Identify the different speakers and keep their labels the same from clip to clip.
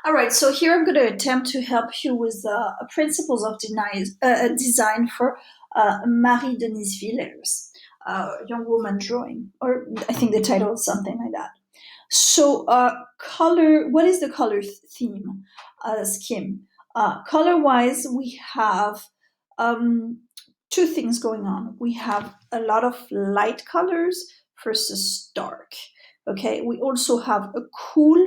Speaker 1: All right, so here I'm going to attempt to help you with principles of design for Marie-Denise Villers, young woman drawing, or I think the title is something like that. So, color, what is the color theme scheme? Color-wise, we have um, two things going on. We have a lot of light colors versus dark. Okay, we also have a cool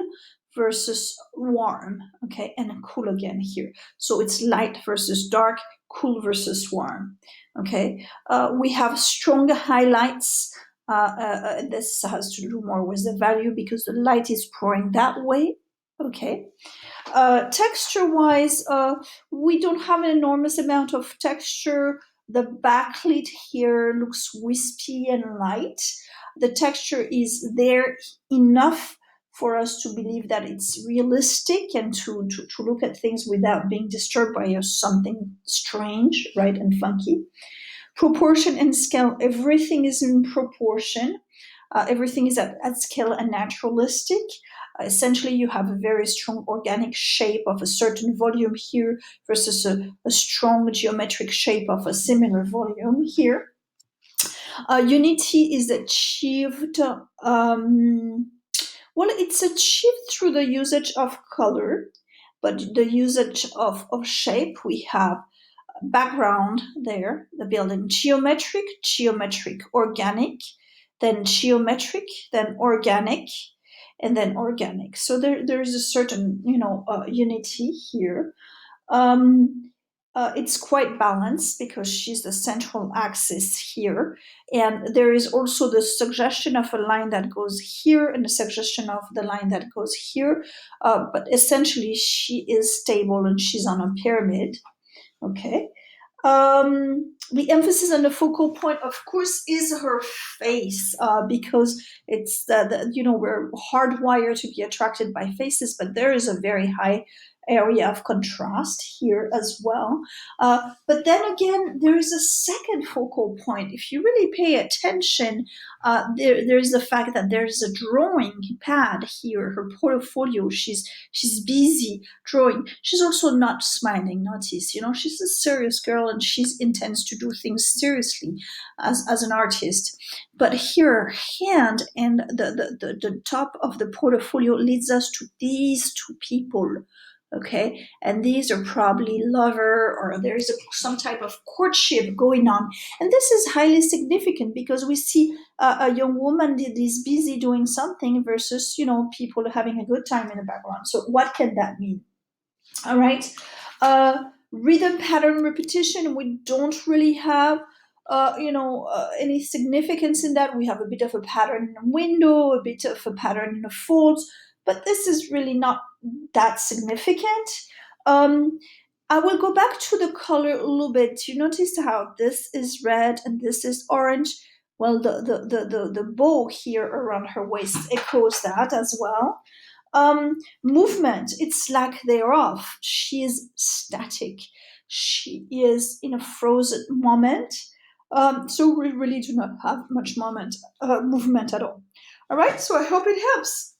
Speaker 1: versus warm. Okay, and a cool again here. So it's light versus dark, cool versus warm. Okay, we have stronger highlights. This has to do more with the value because the light is pouring that way. Okay. Texture wise, we don't have an enormous amount of texture. The backlit here looks wispy and light. The texture is there enough for us to believe that it's realistic and to look at things without being disturbed by something strange, right, and funky. Proportion and scale, everything is in proportion. Everything is at scale and naturalistic. Essentially, you have a very strong organic shape of a certain volume here versus a strong geometric shape of a similar volume here. Unity is achieved, well, it's achieved through the usage of color, but the usage of shape, we have background there, the building, geometric, organic, then geometric, then organic, and then organic. So there is a certain, unity here. It's quite balanced because she's the central axis here. And there is also the suggestion of a line that goes here and the suggestion of the line that goes here. But essentially, she is stable and she's on a pyramid. Okay. The emphasis on the focal point, of course, is her face, because it's we're hardwired to be attracted by faces, but there is a very high area of contrast here as well. But then again, there is a second focal point. If you really pay attention, there is the fact that there is a drawing pad here, her portfolio. She's busy drawing. She's also not smiling. Notice, she's a serious girl and she intends to do things seriously as an artist. But here, her hand and the top of the portfolio leads us to these two people. Okay, and these are probably lover, or there's some type of courtship going on, and this is highly significant because we see a young woman that is busy doing something versus people having a good time in the background. So what can that mean? All right. Rhythm, pattern, repetition, we don't really have any significance in that. We have a bit of a pattern in a window, a bit of a pattern in the folds, but this is really not that significant. I will go back to the color a little bit. You notice how this is red and this is orange. Well, the bow here around her waist echoes that as well. Movement, it's lack thereof. She is static. She is in a frozen moment. So we really do not have much movement at all. All right, so I hope it helps.